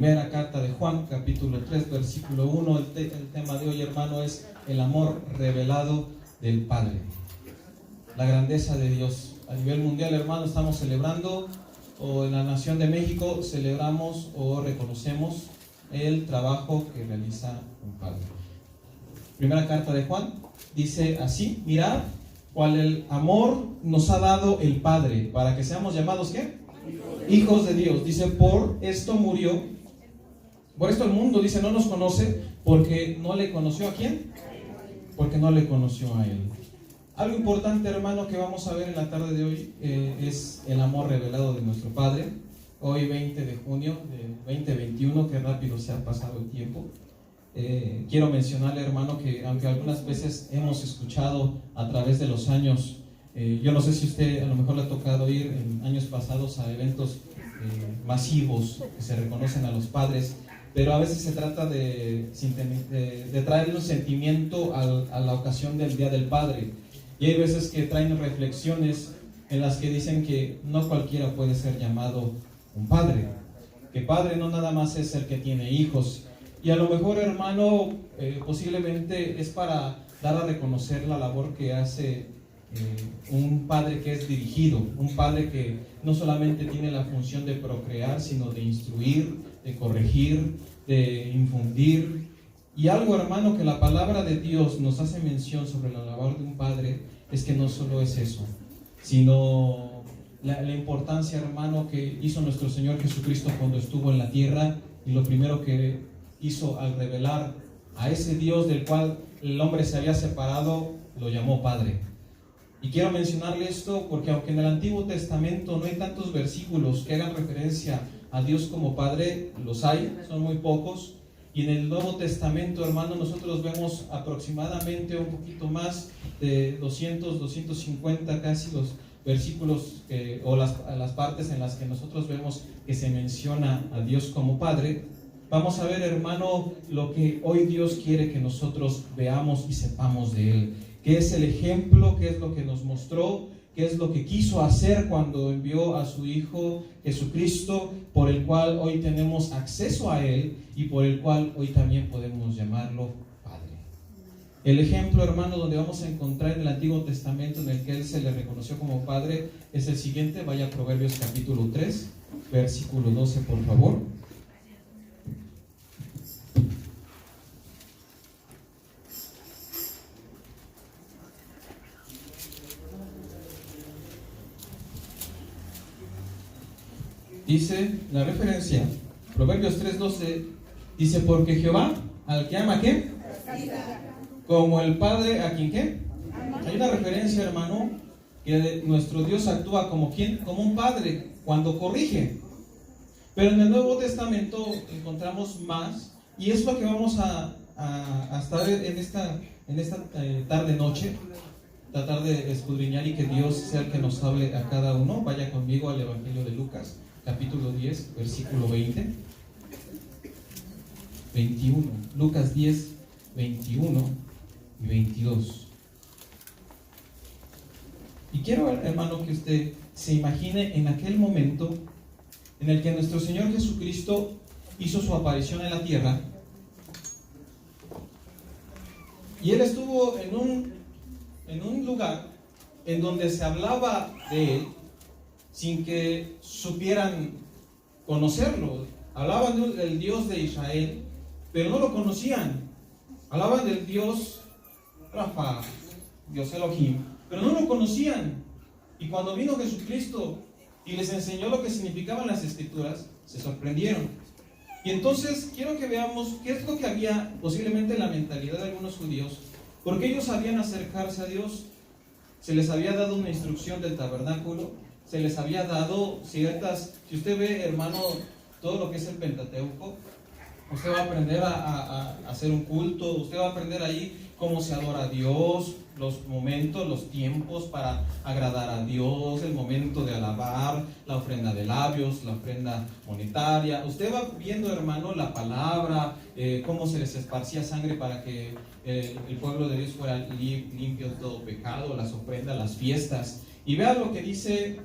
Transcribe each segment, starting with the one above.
Primera carta de Juan, capítulo 3, versículo 1. El tema de hoy, hermano, es el amor revelado del Padre. La grandeza de Dios. A nivel mundial, hermano, estamos celebrando, o en la nación de México, celebramos o reconocemos el trabajo que realiza un Padre. Primera carta de Juan dice así: mirad cuál el amor nos ha dado el Padre, para que seamos llamados, ¿qué? Hijos de Dios. Dice, por esto murió. Por esto el mundo, dice, no nos conoce porque no le conoció ¿a quién? Porque no le conoció a Él. Algo importante, hermano, que vamos a ver en la tarde de hoy es el amor revelado de nuestro Padre. Hoy 20 de junio de 2021, que rápido se ha pasado el tiempo. Quiero mencionarle, hermano, que aunque algunas veces hemos escuchado a través de los años, yo no sé si usted a lo mejor le ha tocado ir en años pasados a eventos masivos que se reconocen a los padres, pero a veces se trata de traerle un sentimiento a la ocasión del Día del Padre. Y hay veces que traen reflexiones en las que dicen que no cualquiera puede ser llamado un padre, que padre no nada más es el que tiene hijos. Y a lo mejor, hermano, posiblemente es para dar a reconocer la labor que hace un padre que es dirigido, un padre que no solamente tiene la función de procrear, sino de instruir, de corregir, de infundir. Y algo, hermano, que la palabra de Dios nos hace mención sobre la labor de un padre, es que no solo es eso, sino la importancia, hermano, que hizo nuestro Señor Jesucristo cuando estuvo en la tierra, y lo primero que hizo al revelar a ese Dios del cual el hombre se había separado, lo llamó Padre. Y quiero mencionarle esto porque aunque en el Antiguo Testamento no hay tantos versículos que hagan referencia a Dios como Padre, los hay, son muy pocos. Y en el Nuevo Testamento, hermano, nosotros vemos aproximadamente un poquito más de 200, 250 casi los versículos o las partes en las que nosotros vemos que se menciona a Dios como Padre. Vamos a ver, hermano, lo que hoy Dios quiere que nosotros veamos y sepamos de Él. ¿Qué es el ejemplo? ¿Qué es lo que nos mostró? ¿Qué es lo que quiso hacer cuando envió a su Hijo Jesucristo, por el cual hoy tenemos acceso a Él y por el cual hoy también podemos llamarlo Padre? El ejemplo, hermano, donde vamos a encontrar en el Antiguo Testamento en el que Él se le reconoció como Padre es el siguiente. Vaya a Proverbios capítulo 3, versículo 12, por favor. Dice la referencia, Proverbios 3:12, dice, porque Jehová, al que ama, ¿qué? Como el Padre, ¿a quien qué? Hay una referencia, hermano, que nuestro Dios actúa como ¿quién? Como un padre cuando corrige. Pero en el Nuevo Testamento encontramos más, y es lo que vamos a estar en esta tarde-noche, tratar de escudriñar, y que Dios sea el que nos hable a cada uno. Vaya conmigo al Evangelio de Lucas, capítulo 10, versículo 20, 21. Lucas 10, 21 y 22. Y quiero, hermano, que usted se imagine en aquel momento en el que nuestro Señor Jesucristo hizo su aparición en la tierra, y Él estuvo en un lugar en donde se hablaba de Él sin que supieran conocerlo. Hablaban del Dios de Israel, pero no lo conocían. Hablaban del Dios Rafa, Dios Elohim, pero no lo conocían. Y cuando vino Jesucristo y les enseñó lo que significaban las Escrituras, se sorprendieron. Y entonces quiero que veamos qué es lo que había posiblemente en la mentalidad de algunos judíos, porque ellos sabían acercarse a Dios. Se les había dado una instrucción del tabernáculo, se les había dado ciertas, si usted ve, hermano, todo lo que es el Pentateuco, usted va a aprender a hacer un culto, usted va a aprender ahí cómo se adora a Dios, los momentos, los tiempos para agradar a Dios, el momento de alabar, la ofrenda de labios, la ofrenda monetaria. Usted va viendo, hermano, la palabra, cómo se les esparcía sangre para que el pueblo de Dios fuera limpio de todo pecado, las ofrendas, las fiestas. Y vea lo que dice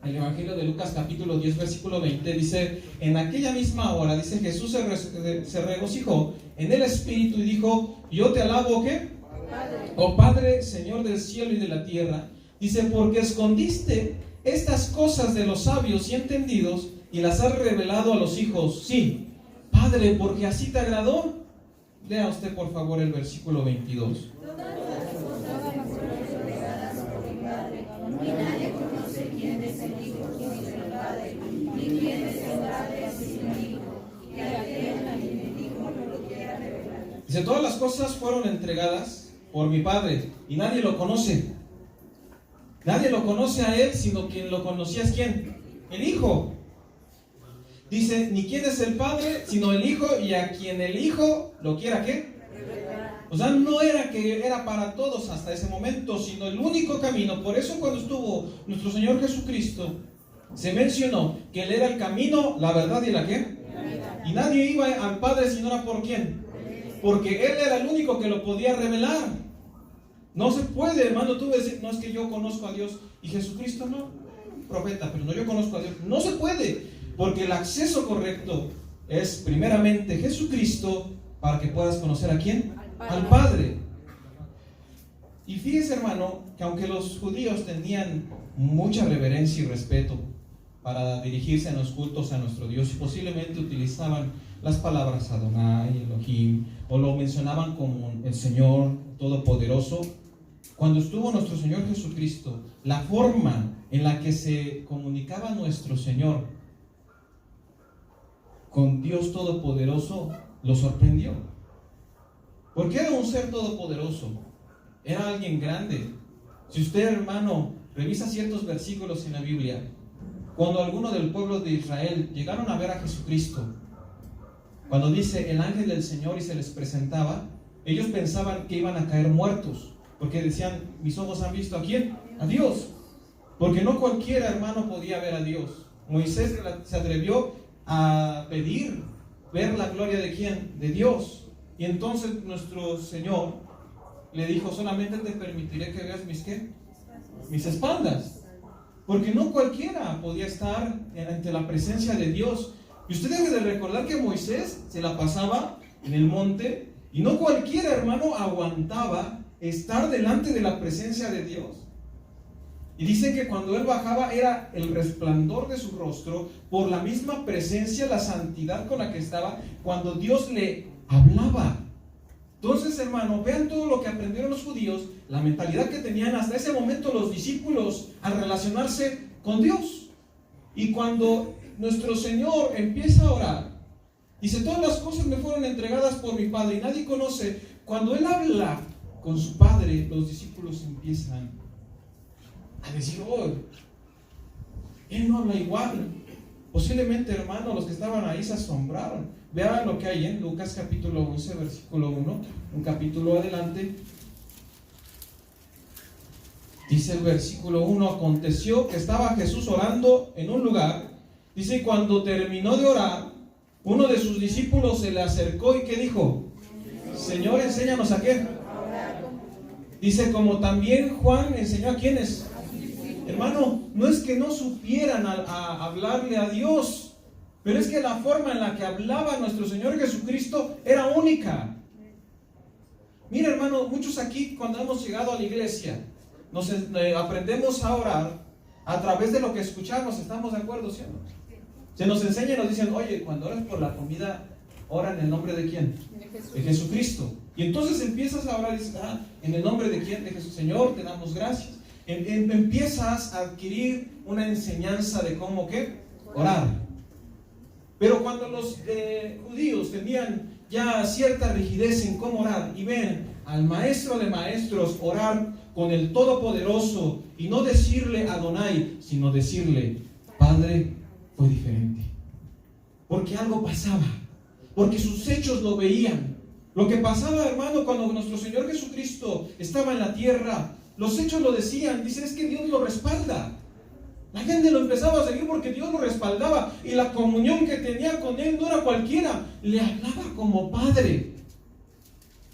el Evangelio de Lucas capítulo 10 versículo 20, dice: en aquella misma hora, dice, Jesús se regocijó en el Espíritu y dijo: yo te alabo, ¿qué? Padre. Oh Padre, Señor del cielo y de la tierra. Dice: porque escondiste estas cosas de los sabios y entendidos y las has revelado a los hijos. Sí, Padre, porque así te agradó. Lea usted por favor el versículo 22. Dice: todas las cosas fueron entregadas por mi Padre y nadie lo conoce. Nadie lo conoce a Él, sino quien lo conocía es ¿quién? El Hijo. Dice: ni quién es el Padre, sino el Hijo, y a quien el Hijo lo quiera, ¿qué? O sea, no era que era para todos hasta ese momento, sino el único camino. Por eso cuando estuvo nuestro Señor Jesucristo, se mencionó que Él era el camino, la verdad y la ¿qué? Y nadie iba al Padre si no era por ¿quién? Porque Él era el único que lo podía revelar. No se puede, hermano, tú decir: no, es que yo conozco a Dios y Jesucristo no, profeta, pero no, yo conozco a Dios. No se puede, porque el acceso correcto es primeramente Jesucristo, para que puedas conocer ¿a quién? Al Padre. Y fíjese, hermano, que aunque los judíos tenían mucha reverencia y respeto para dirigirse en los cultos a nuestro Dios, y posiblemente utilizaban las palabras Adonai, Elohim, o lo mencionaban como el Señor Todopoderoso, cuando estuvo nuestro Señor Jesucristo, la forma en la que se comunicaba nuestro Señor con Dios Todopoderoso lo sorprendió. Porque era un ser todopoderoso, era alguien grande. Si usted, hermano, revisa ciertos versículos en la Biblia, cuando algunos del pueblo de Israel llegaron a ver a Jesucristo, cuando dice el ángel del Señor y se les presentaba, ellos pensaban que iban a caer muertos, porque decían: mis ojos han visto ¿a quién? A Dios. Porque no cualquiera, hermano, podía ver a Dios. Moisés se atrevió a pedir ver la gloria de ¿quién? De Dios. Y entonces nuestro Señor le dijo: solamente te permitiré que veas mis ¿qué? Mis espaldas. Porque no cualquiera podía estar ante la presencia de Dios. Y usted debe de recordar que Moisés se la pasaba en el monte, y no cualquiera, hermano, aguantaba estar delante de la presencia de Dios. Y dice que cuando él bajaba era el resplandor de su rostro por la misma presencia, la santidad con la que estaba cuando Dios le hablaba. Entonces, hermano, vean todo lo que aprendieron los judíos, la mentalidad que tenían hasta ese momento los discípulos al relacionarse con Dios. Y cuando nuestro Señor empieza a orar, dice: todas las cosas me fueron entregadas por mi Padre y nadie conoce. Cuando Él habla con su Padre, los discípulos empiezan a decir: oh, Él no habla igual. Posiblemente, hermano, los que estaban ahí se asombraron. Vean lo que hay en Lucas capítulo 11, versículo 1, un capítulo adelante. Dice el versículo 1: aconteció que estaba Jesús orando en un lugar. Dice: cuando terminó de orar, uno de sus discípulos se le acercó y ¿qué dijo? Señor, enséñanos a qué. Dice: como también Juan enseñó a quiénes. Hermano, no es que no supieran a hablarle a Dios, pero es que la forma en la que hablaba nuestro Señor Jesucristo era única. Mira, hermano, muchos aquí cuando hemos llegado a la iglesia aprendemos a orar a través de lo que escuchamos. ¿Estamos de acuerdo, sí o no? Se nos enseña y nos dicen: oye, cuando oras por la comida, ora en el nombre de ¿quién? De Jesucristo. Y entonces empiezas a orar y dices: ¿en el nombre de quién? De Jesús. Señor, te damos gracias. Empiezas a adquirir una enseñanza de cómo ¿qué? Orar. Pero cuando los judíos tenían ya cierta rigidez en cómo orar y ven al maestro de maestros orar con el Todopoderoso y no decirle Adonai, sino decirle Padre, fue diferente. Porque algo pasaba, porque sus hechos lo veían. Lo que pasaba, hermano, cuando nuestro Señor Jesucristo estaba en la tierra, los hechos lo decían. Dicen: es que Dios lo respalda. La gente lo empezaba a seguir porque Dios lo respaldaba, y la comunión que tenía con Él no era cualquiera, le hablaba como Padre.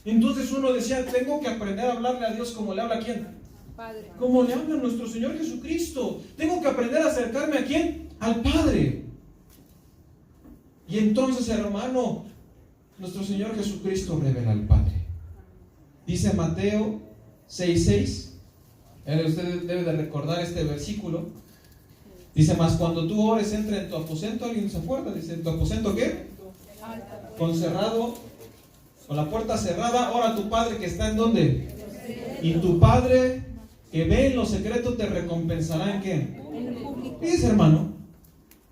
Entonces uno decía: tengo que aprender a hablarle a Dios como le habla ¿a quién? Padre. Como le habla nuestro Señor Jesucristo. Tengo que aprender a acercarme ¿a quién? Al Padre. Y entonces, hermano, nuestro Señor Jesucristo revela al Padre. Dice Mateo 6:6. Usted debe de recordar este versículo. Dice, mas cuando tú ores, entra en tu aposento. ¿Alguien se acuerda? Dice, ¿en tu aposento qué? Con cerrado, con la puerta cerrada, ora a tu Padre que está ¿en dónde? Y tu Padre que ve en lo secreto te recompensará ¿en qué? Fíjese, hermano,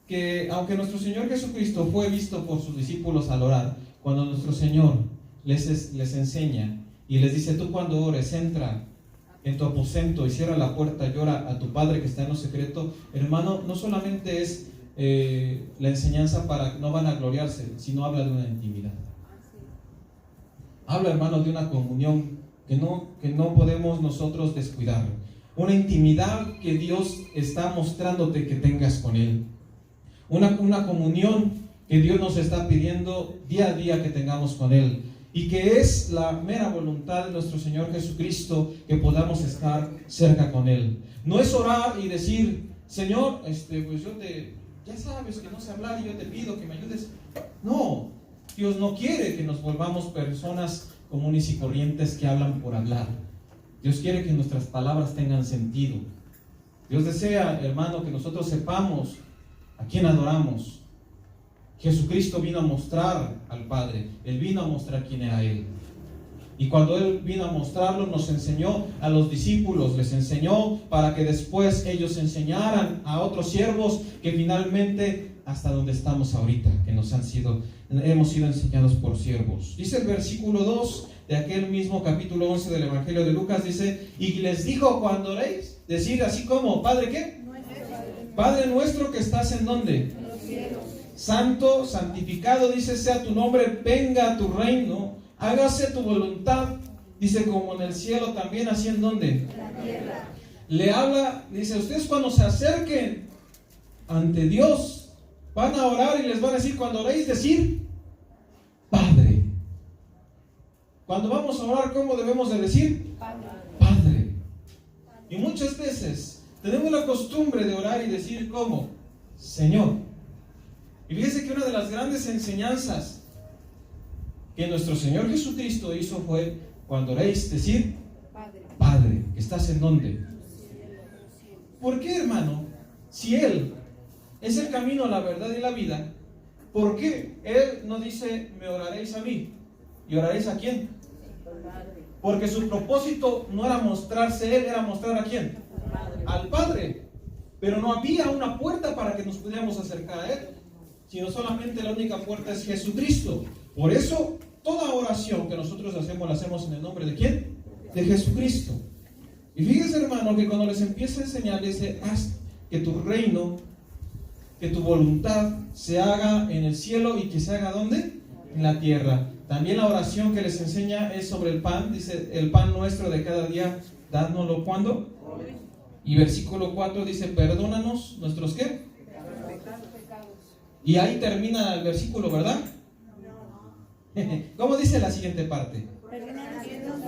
que aunque nuestro Señor Jesucristo fue visto por sus discípulos al orar, cuando nuestro Señor les enseña y les dice, tú cuando ores, entra en tu aposento y cierra la puerta y ora a tu Padre que está en lo secreto, hermano, no solamente es la enseñanza para no vanagloriarse, sino habla de una intimidad. Habla, hermano, de una comunión que no podemos nosotros descuidar. Una intimidad que Dios está mostrándote que tengas con Él. Una comunión que Dios nos está pidiendo día a día que tengamos con Él. Y que es la mera voluntad de nuestro Señor Jesucristo que podamos estar cerca con Él. No es orar y decir, Señor, pues ya sabes que no sé hablar y yo te pido que me ayudes. No, Dios no quiere que nos volvamos personas comunes y corrientes que hablan por hablar. Dios quiere que nuestras palabras tengan sentido. Dios desea, hermano, que nosotros sepamos a quién adoramos. Jesucristo vino a mostrar al Padre. Él vino a mostrar quién era Él. Y cuando Él vino a mostrarlo, nos enseñó a los discípulos, les enseñó para que después ellos enseñaran a otros siervos que finalmente hasta donde estamos ahorita, que hemos sido enseñados por siervos. Dice el versículo 2 de aquel mismo capítulo 11 del Evangelio de Lucas, dice, y les dijo cuando oréis, decir así como, Padre, ¿qué? Padre nuestro que estás ¿en dónde? En los cielos. Santo, santificado, dice, sea tu nombre, venga a tu reino, hágase tu voluntad, dice, como en el cielo también, así en donde. En la tierra. Le habla, dice, ustedes cuando se acerquen ante Dios, van a orar y les van a decir, cuando oréis, decir, Padre. Cuando vamos a orar, ¿cómo debemos de decir? Padre. Padre. Y muchas veces tenemos la costumbre de orar y decir, ¿cómo? Señor. Y fíjese que una de las grandes enseñanzas que nuestro Señor Jesucristo hizo fue, cuando oréis, decir, Padre, que estás ¿en dónde? ¿Por qué, hermano? Si Él es el camino, la verdad y la vida, ¿por qué Él no dice, me oraréis a mí? ¿Y oraréis a quién? Porque su propósito no era mostrarse Él, era mostrar ¿a quién? Al Padre. Pero no había una puerta para que nos pudiéramos acercar a Él, sino solamente la única puerta es Jesucristo. Por eso, toda oración que nosotros hacemos, la hacemos en el nombre ¿de quién? De Jesucristo. Y fíjense, hermano, que cuando les empieza a enseñar, dice, haz que tu reino, que tu voluntad se haga en el cielo y que se haga ¿dónde? En la tierra. También la oración que les enseña es sobre el pan, dice, el pan nuestro de cada día, dádnoslo ¿cuándo? Y versículo 4 dice, perdónanos nuestros ¿qué? Y ahí termina el versículo, ¿verdad? ¿Cómo dice la siguiente parte?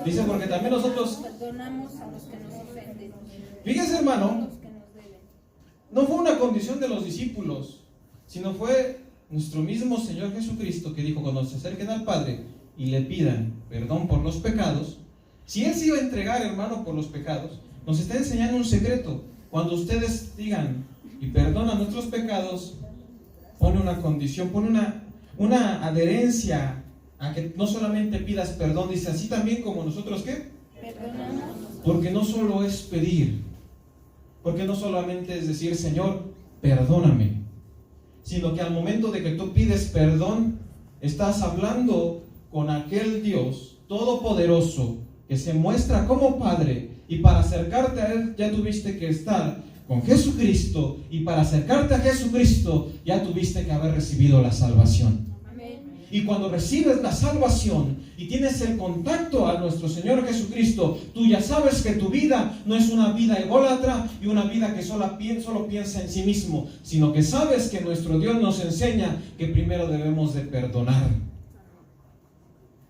Dice, porque también nosotros perdonamos a los que nos ofenden. Fíjese, hermano, no fue una condición de los discípulos, sino fue nuestro mismo Señor Jesucristo que dijo, cuando se acerquen al Padre y le pidan perdón por los pecados, si Él se iba a entregar, hermano, por los pecados, nos está enseñando un secreto. Cuando ustedes digan y perdonan nuestros pecados, pone una condición, pone una adherencia a que no solamente pidas perdón, dice, así también como nosotros ¿qué? Perdonamos. Porque no solo es pedir, porque no solamente es decir, Señor, perdóname, sino que al momento de que tú pides perdón, estás hablando con aquel Dios todopoderoso que se muestra como Padre, y para acercarte a Él ya tuviste que estar con Jesucristo, y para acercarte a Jesucristo ya tuviste que haber recibido la salvación. Y cuando recibes la salvación y tienes el contacto a nuestro Señor Jesucristo, tú ya sabes que tu vida no es una vida ególatra y una vida que solo piensa en sí mismo, sino que sabes que nuestro Dios nos enseña que primero debemos de perdonar.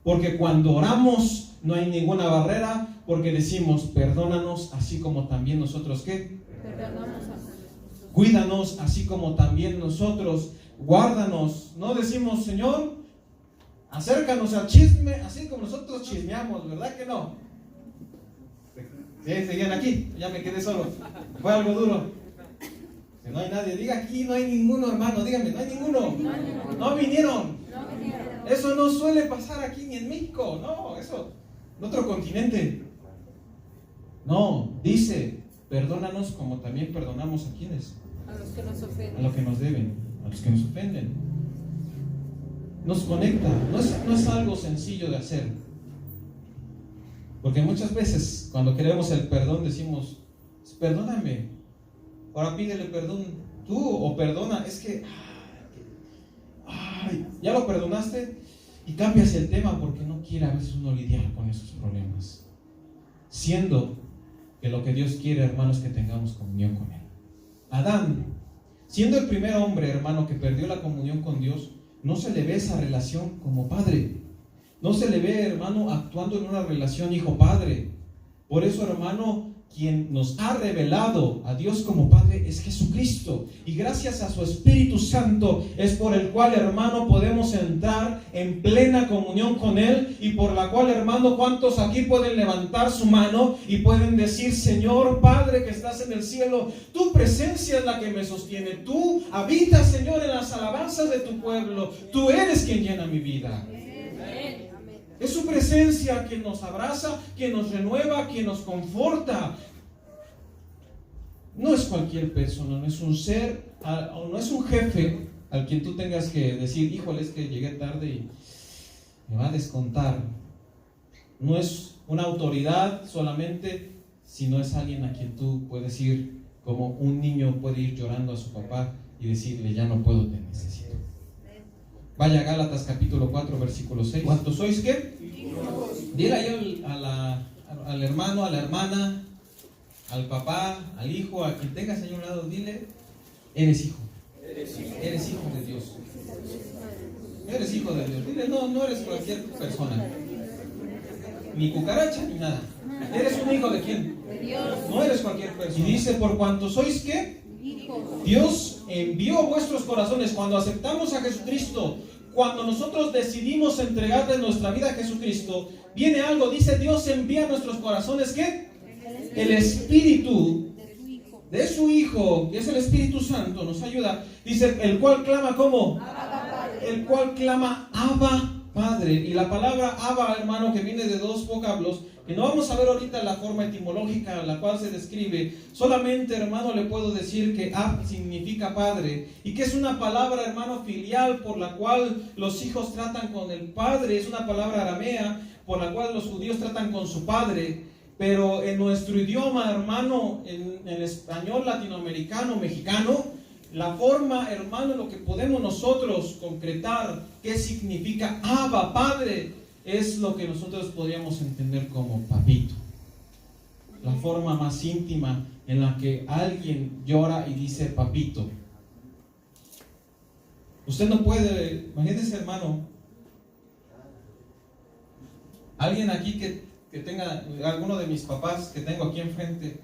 Porque cuando oramos no hay ninguna barrera, porque decimos, perdónanos así como también nosotros, ¿qué? Perdonamos a Cuídanos así como también nosotros, guárdanos. No decimos, Señor, acércanos al chisme, así como nosotros chismeamos, ¿verdad que no? ¿Sí? ¿Seguían aquí? Ya me quedé solo. Fue algo duro. Que no hay nadie. Diga, aquí no hay ninguno, hermano. Dígame, no hay ninguno. No vinieron. Eso no suele pasar aquí ni en México. No, eso. En otro continente. No, dice, perdónanos como también perdonamos a quienes. los que nos ofenden. A los que nos deben, a los que nos ofenden. Nos conecta. No es algo sencillo de hacer. Porque muchas veces cuando queremos el perdón decimos, perdóname, ahora pídele perdón tú, o perdona, es que ya lo perdonaste, y cambias el tema porque no quiere a veces uno lidiar con esos problemas, siendo que lo que Dios quiere, hermano, es que tengamos comunión con Él. Adán, siendo el primer hombre, hermano, que perdió la comunión con Dios, no se le ve esa relación como padre. No se le ve, hermano, actuando en una relación hijo-padre. Por eso, hermano, quien nos ha revelado a Dios como Padre es Jesucristo. Y gracias a su Espíritu Santo es por el cual, hermano, podemos entrar en plena comunión con Él. Y por la cual, hermano, ¿cuántos aquí pueden levantar su mano y pueden decir, Señor Padre que estás en el cielo, tu presencia es la que me sostiene? Tú habitas, Señor, en las alabanzas de tu pueblo. Tú eres quien llena mi vida. Es su presencia quien nos abraza, quien nos renueva, quien nos conforta. No es cualquier persona, no es un ser, no es un jefe al quien tú tengas que decir, híjole, es que llegué tarde y me va a descontar. No es una autoridad solamente, sino es alguien a quien tú puedes ir, como un niño puede ir llorando a su papá y decirle, ya no puedo, te necesito. Vaya a Gálatas capítulo 4, versículo 6. ¿Cuántos sois qué? Hijos. Dile ahí al hermano, a la hermana, al papá, al hijo, a quien tengas ahí a un lado, dile, eres hijo. Eres hijo de Dios. Eres hijo de Dios. Dile, no eres cualquier persona. Ni cucaracha, ni nada. ¿Eres un hijo de quién? De Dios. No eres cualquier persona. Y dice, por cuanto sois qué? Dios envió vuestros corazones cuando aceptamos a Jesucristo, cuando nosotros decidimos entregarle nuestra vida a Jesucristo. Viene algo, dice Dios envía a nuestros corazones ¿qué? El Espíritu de su Hijo, que es el Espíritu Santo, nos ayuda. Dice, el cual clama ¿cómo? El cual clama Abba Padre. Y la palabra Abba, hermano, que viene de dos vocablos, que no vamos a ver ahorita la forma etimológica en la cual se describe. Solamente, hermano, le puedo decir que Ab significa padre, y que es una palabra, hermano, filial, por la cual los hijos tratan con el padre. Es una palabra aramea por la cual los judíos tratan con su padre. Pero en nuestro idioma, hermano, en el español latinoamericano, mexicano, la forma, hermano, lo que podemos nosotros concretar qué significa Abba, Padre, es lo que nosotros podríamos entender como papito. La forma más íntima en la que alguien llora y dice papito. Usted no puede, imagínese, hermano, alguien aquí que tenga, alguno de mis papás que tengo aquí enfrente,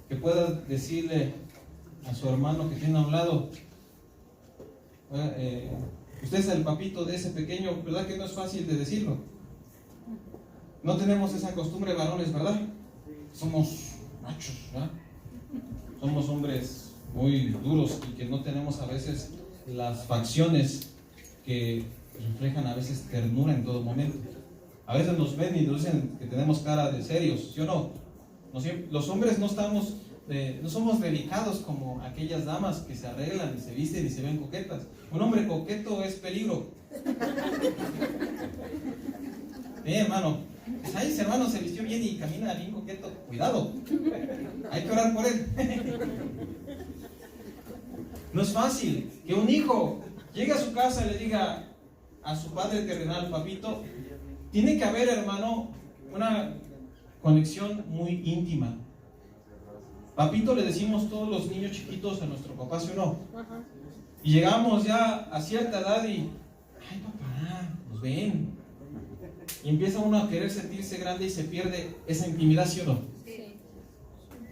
que pueda decirle a su hermano que tiene a un lado, usted es el papito de ese pequeño, ¿verdad que no es fácil de decirlo? No tenemos esa costumbre, varones, ¿verdad? Somos machos, ¿verdad? Somos hombres muy duros y que no tenemos a veces las facciones que reflejan a veces ternura en todo momento. A veces nos ven y nos dicen que tenemos cara de serios, ¿sí o no? Los hombres no somos delicados como aquellas damas que se arreglan y se visten y se ven coquetas. Un hombre coqueto es peligro. Hermano, pues ahí ese hermano se vistió bien y camina bien coqueto. Cuidado, hay que orar por él. No es fácil que un hijo llegue a su casa y le diga a su padre terrenal, papito. Tiene que haber, hermano, una conexión muy íntima. Papito le decimos todos los niños chiquitos a nuestro papá, ¿sí o no? Y llegamos ya a cierta edad y, ay papá, nos ven. Y empieza uno a querer sentirse grande y se pierde esa intimidad, ¿sí o no? Sí.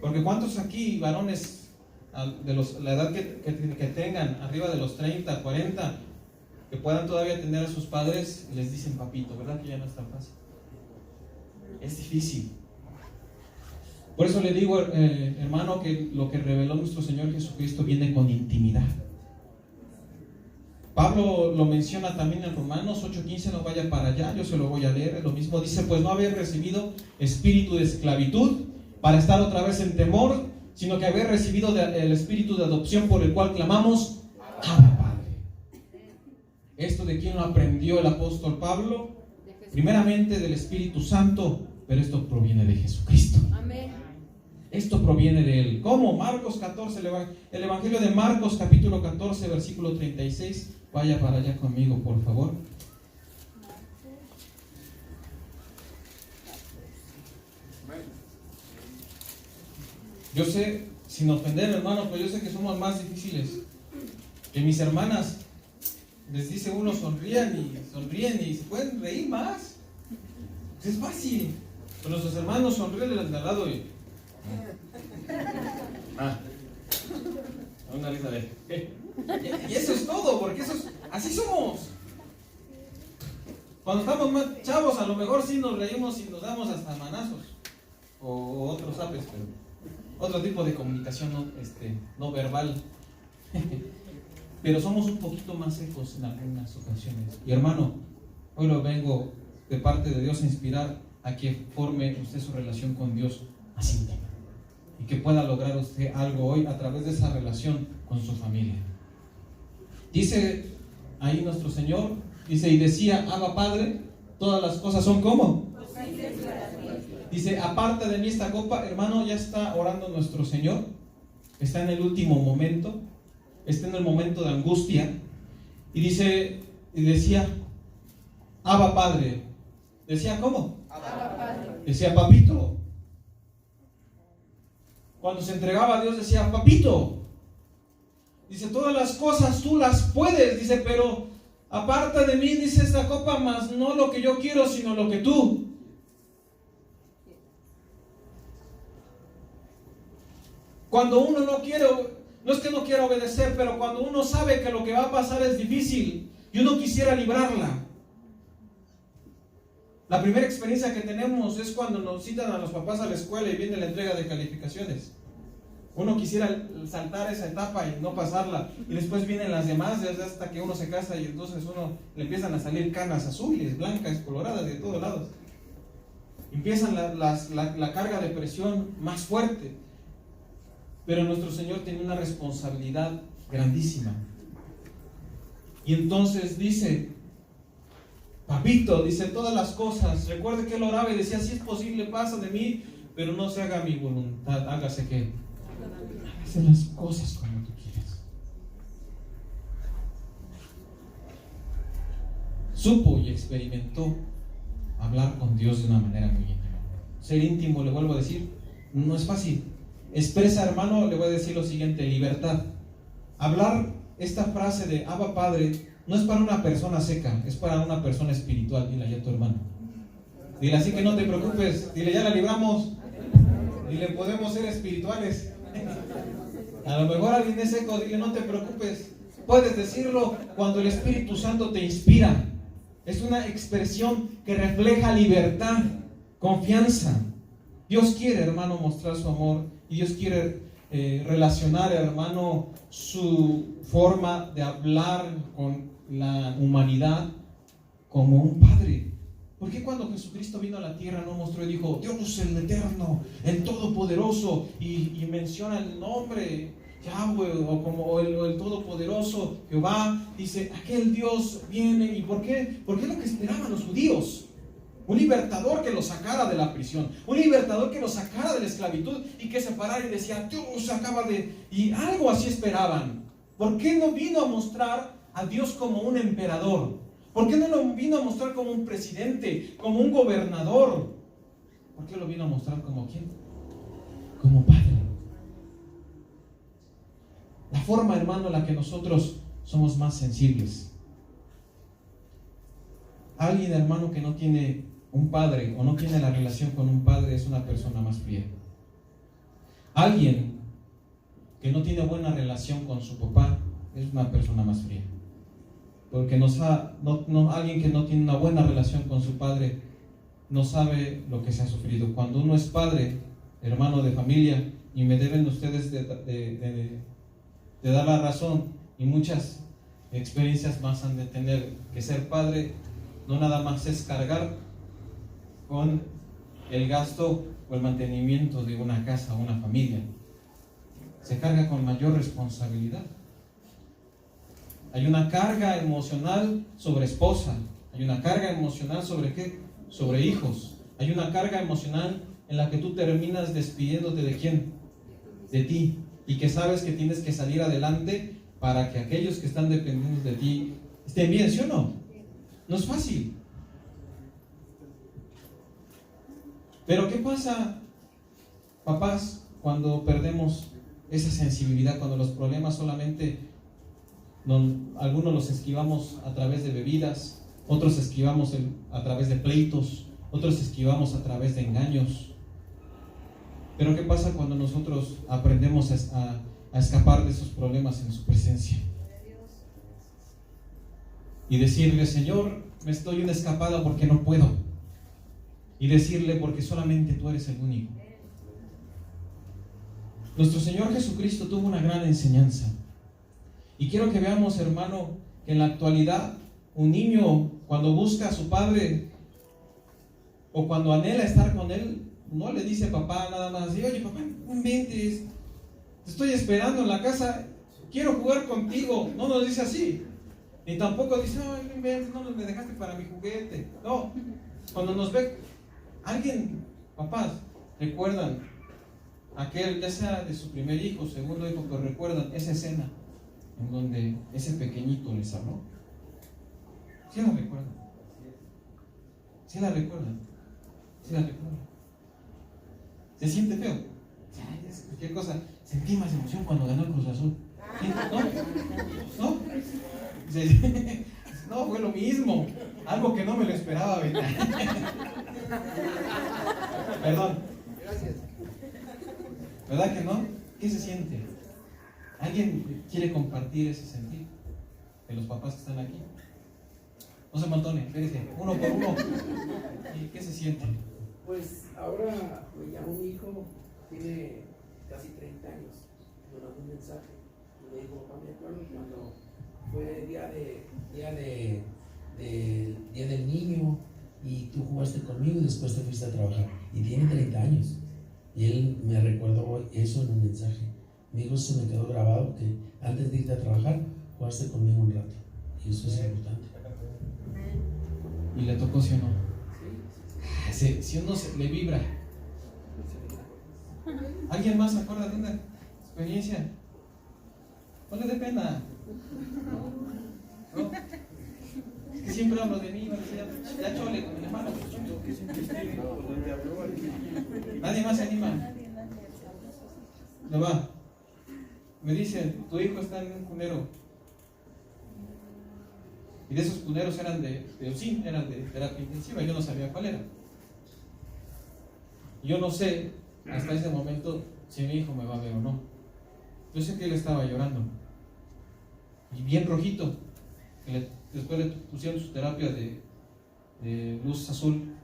Porque ¿cuántos aquí, varones, de la edad que tengan, arriba de los 30, 40, que puedan todavía tener a sus padres, les dicen papito? ¿Verdad que ya no es tan fácil? Es difícil. Por eso le digo, hermano, que lo que reveló nuestro Señor Jesucristo viene con intimidad. Pablo lo menciona también en Romanos 8:15, no vaya para allá, yo se lo voy a leer, lo mismo dice: pues no habéis recibido espíritu de esclavitud para estar otra vez en temor, sino que habéis recibido el espíritu de adopción por el cual clamamos, Abba, Padre. ¿Esto de quién lo aprendió el apóstol Pablo? Primeramente del Espíritu Santo, pero esto proviene de Jesucristo. Amén. Esto proviene de Él. ¿Cómo? Marcos 14, el Evangelio de Marcos, capítulo 14, versículo 36. Vaya para allá conmigo, por favor. Yo sé, sin ofender, hermanos, pero yo sé que somos más difíciles que mis hermanas. Les dice uno, sonrían y se pueden reír más. Es fácil. Pero nuestros hermanos sonríen al lado y... una risa de... Y eso es todo, porque así somos. Cuando estamos más chavos, a lo mejor sí nos reímos y nos damos hasta manazos. O otros apes, pero otro tipo de comunicación no verbal. Pero somos un poquito más secos en algunas ocasiones. Y hermano, hoy lo vengo de parte de Dios a inspirar a que forme usted su relación con Dios más íntima. Y que pueda lograr usted algo hoy a través de esa relación con su familia. Dice ahí nuestro Señor, dice, y decía, Abba, Padre, todas las cosas son como. Dice, aparte de mí esta copa, hermano, ya está orando nuestro Señor. Está en el último momento. Está en el momento de angustia. Y dice, y decía, Abba, Padre. Decía, ¿cómo? Abba, Padre. Decía, papito. Cuando se entregaba a Dios decía, papito. Dice, todas las cosas tú las puedes. Dice, pero aparte de mí, dice, esta copa, más no lo que yo quiero, sino lo que tú. Cuando uno no quiere, no es que no quiera obedecer, pero cuando uno sabe que lo que va a pasar es difícil y uno quisiera librarla. La primera experiencia que tenemos es cuando nos citan a los papás a la escuela y viene la entrega de calificaciones. Uno quisiera saltar esa etapa y no pasarla, y después vienen las demás hasta que uno se casa y entonces uno le empiezan a salir canas azules, blancas, coloradas, de todos lados. Empiezan la carga de presión más fuerte. Pero nuestro Señor tiene una responsabilidad grandísima. Y entonces dice, papito, dice, todas las cosas. Recuerde que él oraba y decía, si es posible, pasa de mí, pero no se haga mi voluntad, hágase que hágase las cosas como tú quieres. Supo y experimentó hablar con Dios de una manera muy íntima. Ser íntimo, le vuelvo a decir, no es fácil. Expresa, hermano, le voy a decir lo siguiente, libertad. Hablar esta frase de Abba, Padre, no es para una persona seca, es para una persona espiritual. Dile ya a tu hermano. Dile, así que no te preocupes. Dile, ya la libramos. Dile, podemos ser espirituales. A lo mejor alguien es seco, dile, no te preocupes. Puedes decirlo cuando el Espíritu Santo te inspira. Es una expresión que refleja libertad, confianza. Dios quiere, hermano, mostrar su amor. Y Dios quiere relacionar, hermano, su forma de hablar con la humanidad como un padre. ¿Por qué cuando Jesucristo vino a la tierra no mostró y dijo, Dios el Eterno, el Todopoderoso, y menciona el nombre Yahweh o el Todopoderoso Jehová? Dice, aquel Dios viene. ¿Y por qué? Porque es lo que esperaban los judíos. Un libertador que los sacara de la prisión, un libertador que los sacara de la esclavitud y que se parara y decía, Dios acaba de... Y algo así esperaban. ¿Por qué no vino a mostrar a Dios como un emperador? ¿Por qué no lo vino a mostrar como un presidente, como un gobernador? ¿Por qué lo vino a mostrar como quién? Como Padre. La forma, hermano, en la que nosotros somos más sensibles. Alguien, hermano, que no tiene un padre o no tiene la relación con un padre es una persona más fría. Alguien que no tiene buena relación con su papá es una persona más fría. Porque alguien que no tiene una buena relación con su padre no sabe lo que se ha sufrido. Cuando uno es padre, hermano de familia, y me deben ustedes de dar la razón, y muchas experiencias más han de tener, que ser padre no nada más es cargar con el gasto o el mantenimiento de una casa o una familia. Se carga con mayor responsabilidad. Hay una carga emocional sobre esposa. Hay una carga emocional sobre ¿qué? Sobre hijos. Hay una carga emocional en la que tú terminas despidiéndote de ¿quién? De ti. Y que sabes que tienes que salir adelante para que aquellos que están dependiendo de ti estén bien, ¿sí o no? No es fácil. Pero ¿qué pasa, papás, cuando perdemos esa sensibilidad, cuando los problemas solamente algunos los esquivamos a través de bebidas, otros esquivamos a través de pleitos, otros esquivamos a través de engaños? Pero ¿qué pasa cuando nosotros aprendemos a escapar de esos problemas en su presencia? Y decirle: Señor, me estoy una escapada porque no puedo. Y decirle: porque solamente tú eres el único. Nuestro Señor Jesucristo tuvo una gran enseñanza. Y quiero que veamos, hermano, que en la actualidad un niño, cuando busca a su padre o cuando anhela estar con él, no le dice papá nada más así: oye papá, no inventes, te estoy esperando en la casa, quiero jugar contigo. No nos dice así. Ni tampoco dice: ay, no inventes, no me dejaste para mi juguete. No, cuando nos ve alguien, papás, recuerdan aquel, ya sea de su primer hijo, segundo hijo, pero recuerdan esa escena en donde ese pequeñito les habló. ¿Sí la recuerdan? ¿Sí la recuerdan? ¿Sí la recuerdan? ¿Se siente feo? Cualquier cosa. Sentí más emoción cuando ganó el Cruz Azul. ¿No? No, fue lo mismo. Algo que no me lo esperaba, ¿verdad? Perdón. Gracias. ¿Verdad que no? ¿Qué se siente? ¿Alguien quiere compartir ese sentir de los papás que están aquí? No se amontone, espérese, uno por uno. ¿Qué se siente? Pues ahora me llamó mi hijo, tiene casi 30 años, me mandó un mensaje y me dijo: papá, me acuerdo cuando fue día del niño y tú jugaste conmigo y después te fuiste a trabajar. Y tiene 30 años. Y él me recordó eso en un mensaje. Me dijo: eso me quedó grabado, que antes de irte a trabajar jugaste conmigo un rato. Y eso es importante. ¿Y le tocó, sí o no? Si uno le vibra. ¿Alguien más se acuerda de una experiencia? No le dé pena. ¿No? Es que siempre hablo de mí, ya chole con mi hermano. Nadie más se anima. No va. Me dicen: tu hijo está en un cunero. Y de esos cuneros eran de OSIN, eran de terapia intensiva. Yo no sabía cuál era. Yo no sé hasta ese momento si mi hijo me va a ver o no. Yo sé que él estaba llorando y bien rojito. Después le pusieron su terapia de luz azul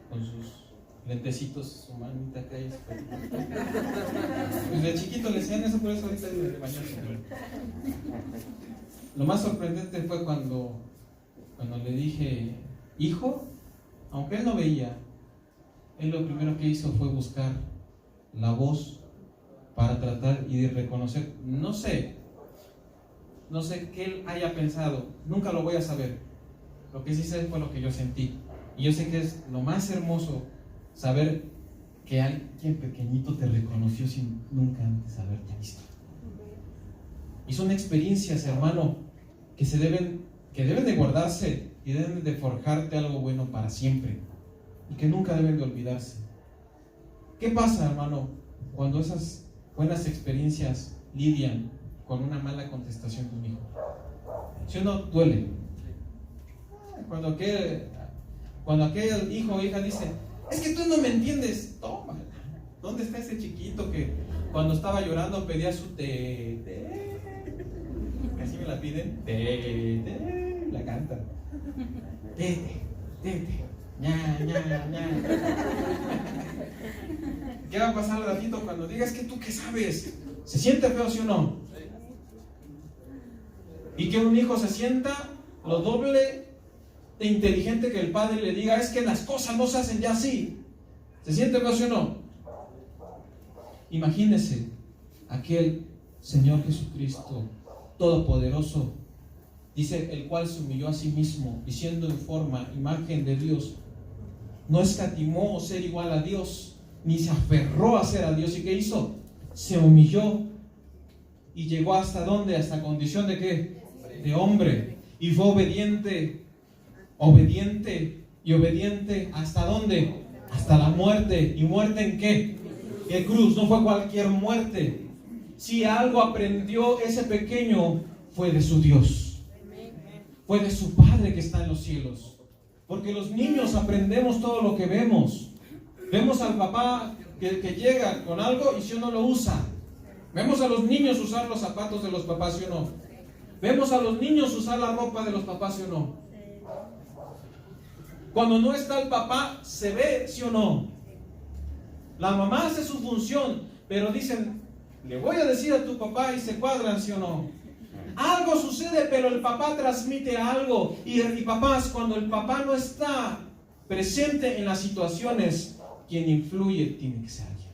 con sus lentecitos, su manita acá. Pues de chiquito le decían eso, por eso ahorita es de bañarse. Lo más sorprendente fue cuando le dije: hijo, aunque él no veía, él lo primero que hizo fue buscar la voz para tratar y de reconocer. No sé qué él haya pensado, nunca lo voy a saber. Lo que sí sé fue lo que yo sentí. Y yo sé que es lo más hermoso saber que alguien pequeñito te reconoció sin nunca antes haberte visto. Y son experiencias, hermano, que deben de guardarse y deben de forjarte algo bueno para siempre y que nunca deben de olvidarse. ¿Qué pasa, hermano, cuando esas buenas experiencias lidian con una mala contestación de un hijo? ¿Sí o no? Duele. Cuando Cuando aquel hijo o hija dice, es que tú no me entiendes, toma. ¿Dónde está ese chiquito que cuando estaba llorando pedía su té? Así me la piden, té, la canta. Té, ña. ¿Qué va a pasar al ratito cuando digas que tú qué sabes? ¿Se siente feo, sí o no? Y que un hijo se sienta lo doble de inteligente que el padre le diga, es que las cosas no se hacen ya así. ¿Se siente feo, sí o no? Imagínese aquel Señor Jesucristo Todopoderoso, dice, el cual se humilló a sí mismo, y siendo en forma, imagen de Dios, no escatimó ser igual a Dios, ni se aferró a ser a Dios. ¿Y qué hizo? Se humilló y llegó hasta ¿dónde? Hasta condición de ¿qué? De hombre. Y fue obediente ¿hasta dónde? Hasta la muerte. ¿Y muerte en qué? ¿Qué cruz? No fue cualquier muerte. Si algo aprendió ese pequeño, fue de su Dios, fue de su Padre que está en los cielos. Porque los niños aprendemos todo lo que vemos. Vemos al papá que llega con algo y si uno lo usa. Vemos a los niños usar los zapatos de los papás, ¿sí o no? Vemos a los niños usar la ropa de los papás, ¿sí o no? Cuando no está el papá, se ve, ¿sí o no? La mamá hace su función, pero dicen, le voy a decir a tu papá, y se cuadran, ¿sí o no? Algo sucede, pero el papá transmite algo. Y papás, cuando el papá no está presente en las situaciones, quien influye tiene que ser alguien.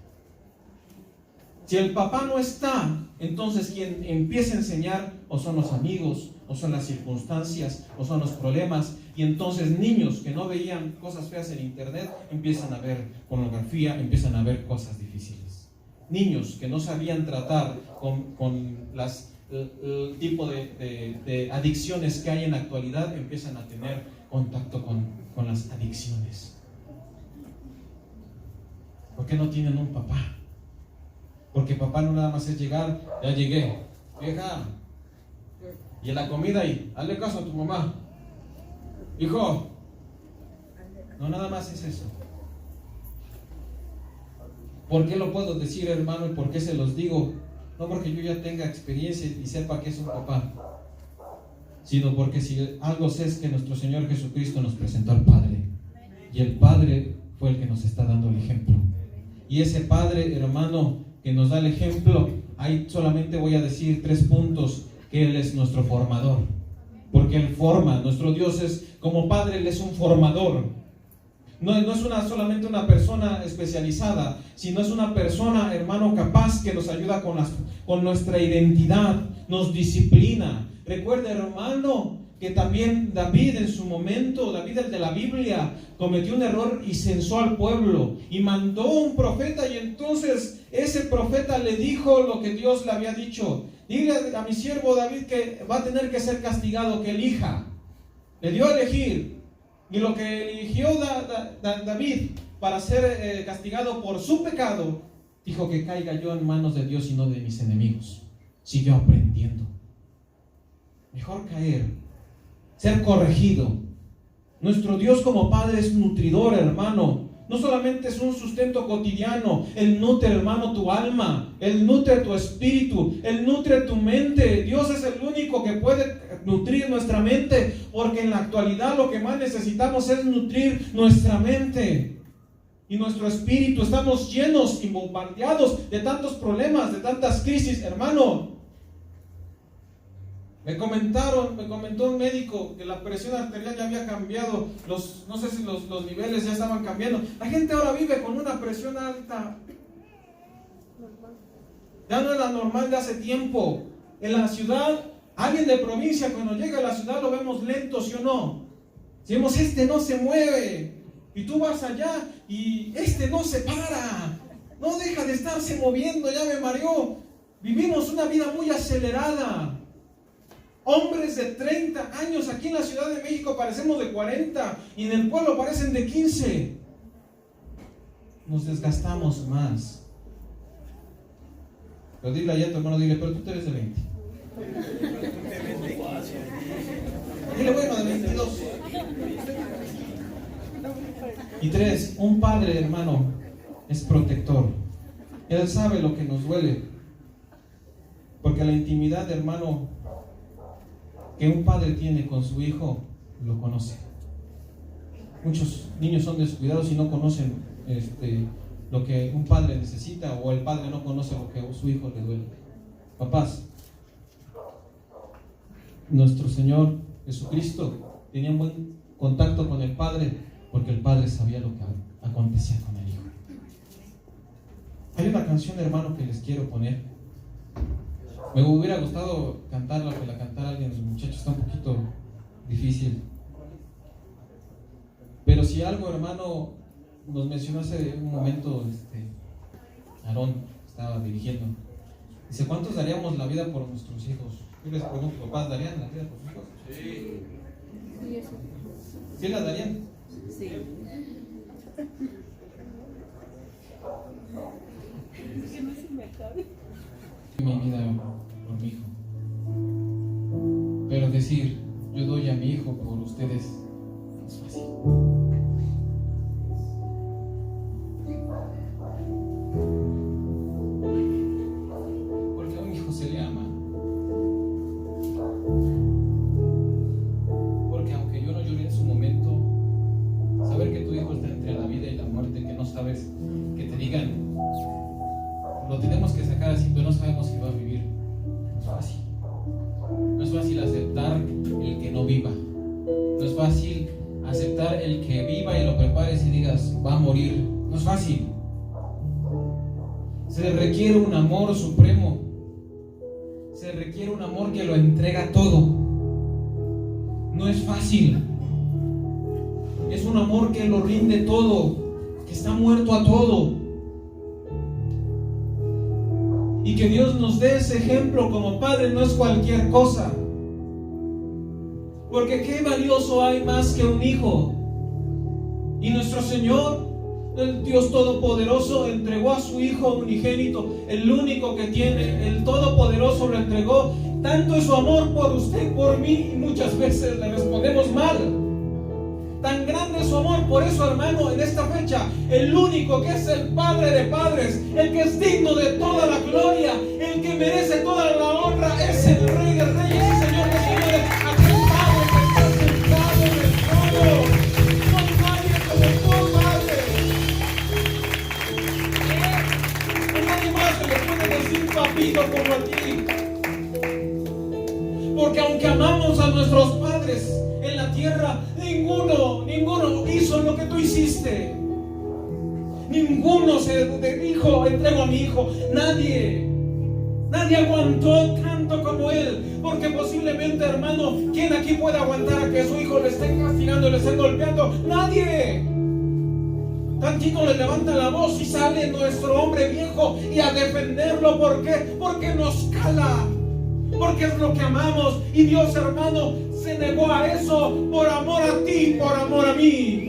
Si el papá no está, entonces quien empieza a enseñar o son los amigos, o son las circunstancias, o son los problemas. Y entonces niños que no veían cosas feas en internet empiezan a ver pornografía, empiezan a ver cosas difíciles. Niños que no sabían tratar con el tipo de adicciones que hay en la actualidad empiezan a tener contacto con las adicciones. ¿Por qué no tienen un papá? Porque papá no nada más es llegar, ya llegué, vieja, y en la comida ahí, hazle caso a tu mamá, hijo. No nada más es eso. ¿Por qué lo puedo decir, hermano? ¿Y por qué se los digo? No porque yo ya tenga experiencia y sepa que es un papá, sino porque si algo sé es que nuestro Señor Jesucristo nos presentó al Padre, y el Padre fue el que nos está dando el ejemplo. Y ese Padre, hermano, que nos da el ejemplo, ahí solamente voy a decir 3 puntos, que Él es nuestro formador, porque Él forma. Nuestro Dios es, como Padre, Él es un formador. No es solamente una persona especializada, sino es una persona, hermano, capaz que nos ayuda con nuestra identidad, nos disciplina. Recuerda, hermano, que también David en su momento, David el de la Biblia, cometió un error y censó al pueblo y mandó un profeta, y entonces ese profeta le dijo lo que Dios le había dicho. Dile a mi siervo David que va a tener que ser castigado, que elija. Le dio a elegir, y lo que eligió David para ser castigado por su pecado, dijo que caiga yo en manos de Dios y no de mis enemigos. Siguió aprendiendo. Mejor caer, ser corregido. Nuestro Dios como Padre es nutridor, hermano. No solamente es un sustento cotidiano. Él nutre, hermano, tu alma. Él nutre tu espíritu. Él nutre tu mente. Dios es el único que puede nutrir nuestra mente, porque en la actualidad lo que más necesitamos es nutrir nuestra mente y nuestro espíritu. Estamos llenos y bombardeados de tantos problemas, de tantas crisis, hermano. Me comentó un médico que la presión arterial ya había cambiado, no sé si los niveles ya estaban cambiando. La gente ahora vive con una presión alta. Ya no es la normal de hace tiempo. En la ciudad, alguien de provincia cuando llega a la ciudad lo vemos lento, ¿sí o no? Decimos, este no se mueve. Y tú vas allá y este no se para. No deja de estarse moviendo, ya me mareó. Vivimos una vida muy acelerada. Hombres de 30 años aquí en la Ciudad de México parecemos de 40 y en el pueblo parecen de 15. Nos desgastamos más. Pero dile allá a tu hermano, dile, pero tú te ves de 20. Dile, bueno, de 22. Y 3, un padre, hermano, es protector. Él sabe lo que nos duele. Porque la intimidad, hermano, que un padre tiene con su hijo, lo conoce. Muchos niños son descuidados y no conocen lo que un padre necesita, o el padre no conoce lo que a su hijo le duele. Papás, nuestro Señor Jesucristo tenía un buen contacto con el Padre, porque el Padre sabía lo que acontecía con el Hijo. Hay una canción, hermano, que les quiero poner. Me hubiera gustado cantarla, que la cantara alguien de los muchachos, está un poquito difícil. Pero si algo, hermano, nos mencionó hace un momento, Aarón estaba dirigiendo. Dice, ¿cuántos daríamos la vida por nuestros hijos? Yo les pregunto, ¿papás darían la vida por sus hijos? Sí. Sí, eso. ¿Sí la darían? Sí. Mi vida por mi hijo. Pero decir, yo doy a mi hijo por ustedes, no es fácil. Porque a un hijo se le ama. Porque aunque yo no lloré en su momento, saber que tu hijo está entre la vida y la muerte, que no sabes, que te digan, lo tenemos que sacar así, pero no sabemos si va a vivir. No es fácil. No es fácil aceptar el que no viva. No es fácil aceptar el que viva y lo prepares y digas, va a morir. No es fácil. Se requiere un amor supremo. Se requiere un amor que lo entrega todo. No es fácil. Es un amor que lo rinde todo, que está muerto a todo. Y que Dios nos dé ese ejemplo como padre no es cualquier cosa. Porque qué valioso hay más que un hijo. Y nuestro Señor, el Dios Todopoderoso, entregó a su Hijo unigénito, el único que tiene, el Todopoderoso lo entregó. Tanto es su amor por usted y por mí, y muchas veces le respondemos mal. Tan grande es su amor, por eso, hermano, en esta fecha, el único que es el Padre de padres, el que es digno de toda la gloria, el que merece toda la honra, es el Rey de reyes y Señor de señores, aquel Padre que está sentado en el trono. No hay nadie como tu Padre. No hay nadie más que le puede decir papito como a ti. Porque aunque amamos a nuestros padres en la tierra, ninguno hizo lo que tú hiciste. Ninguno se dijo, entrego a mi hijo. Nadie aguantó tanto como él. Porque posiblemente, hermano, ¿quién aquí puede aguantar a que su hijo le estén castigando, le estén golpeando? Nadie. Tantito le levanta la voz y sale nuestro hombre viejo y a defenderlo. ¿Por qué? Porque nos cala. Porque es lo que amamos. Y Dios, hermano, se negó a eso por amor a ti, por amor a mí.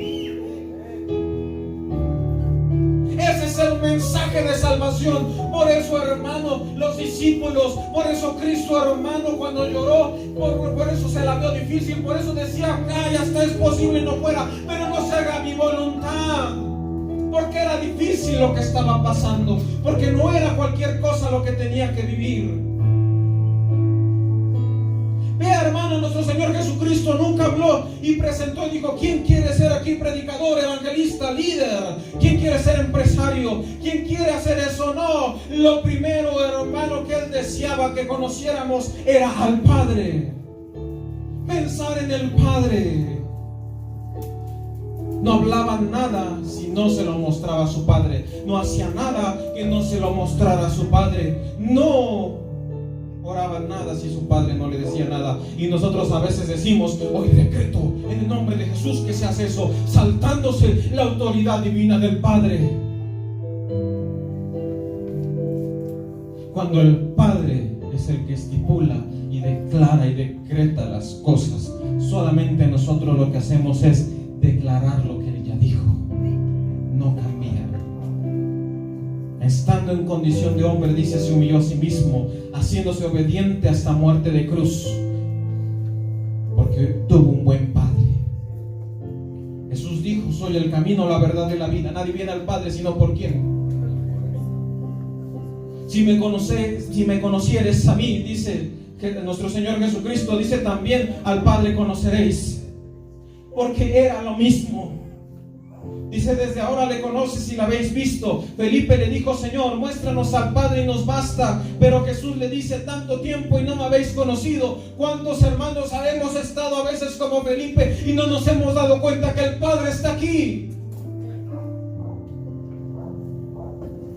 Ese es el mensaje de salvación. Por eso, hermano, los discípulos, por eso Cristo, hermano, cuando lloró, por eso se la vio difícil, por eso decía, ay, hasta es posible no fuera, pero no se haga mi voluntad. Porque era difícil lo que estaba pasando, porque no era cualquier cosa lo que tenía que vivir. Vea, hermano, nuestro Señor Jesucristo nunca habló y presentó y dijo, ¿quién quiere ser aquí predicador, evangelista, líder? ¿Quién quiere ser empresario? ¿Quién quiere hacer eso? No, lo primero, hermano, que Él deseaba que conociéramos era al Padre. Pensar en el Padre. No hablaba nada si no se lo mostraba a su Padre. No hacía nada que no se lo mostrara a su Padre. No oraba nada si su Padre no le decía nada. Y nosotros a veces decimos, hoy decreto en el nombre de Jesús que se hace eso, saltándose la autoridad divina del Padre. Cuando el Padre es el que estipula y declara y decreta las cosas, solamente nosotros lo que hacemos es declarar lo que Él ya dijo. No cambia. Estando en condición de hombre, dice, se humilló a sí mismo, haciéndose obediente hasta muerte de cruz, porque tuvo un buen Padre. Jesús dijo: soy el camino, la verdad y la vida. Nadie viene al Padre sino por quién. Si me conocieres a mí, dice que nuestro Señor Jesucristo, dice también al Padre conoceréis. Porque era lo mismo. Dice: desde ahora le conoces y la habéis visto. Felipe le dijo: Señor, muéstranos al Padre y nos basta. Pero Jesús le dice: tanto tiempo y no me habéis conocido. ¿Cuántos hermanos hemos estado a veces como Felipe y no nos hemos dado cuenta que el Padre está aquí?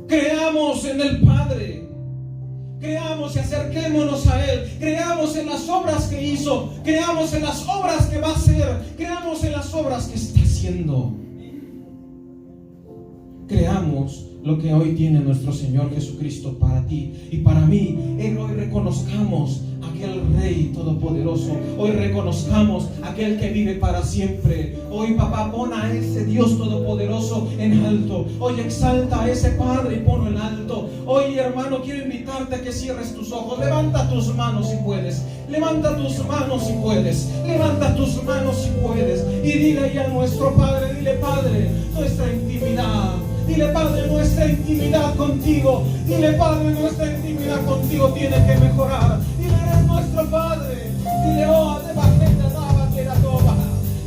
Creamos en el Padre, creamos y acerquémonos a Él, creamos en las obras que hizo, creamos en las obras que va a hacer, creamos en las obras que está haciendo. Creamos lo que hoy tiene nuestro Señor Jesucristo para ti y para mí. Hoy reconozcamos aquel Rey Todopoderoso. Hoy reconozcamos aquel que vive para siempre. Hoy, papá, pon a ese Dios Todopoderoso en alto. Hoy exalta a ese Padre y ponlo en alto. Hoy, hermano, quiero invitarte a que cierres tus ojos. Levanta tus manos si puedes. Levanta tus manos si puedes. Levanta tus manos si puedes. Y dile ya a nuestro Padre, dile: Padre, nuestra intimidad. Dile: Padre, nuestra intimidad contigo. Dile: Padre, nuestra intimidad contigo tiene que mejorar. Dile: eres nuestro Padre. Dile: oh, de bajeta, daba, que era toba.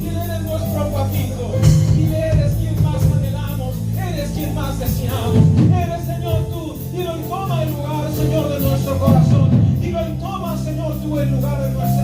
Dile: eres nuestro papito. Dile: eres quien más anhelamos. Eres quien más deseamos. Eres, Señor, tú. Dilo: y toma el lugar, Señor, de nuestro corazón. Dilo: y toma, Señor, tú el lugar de nuestro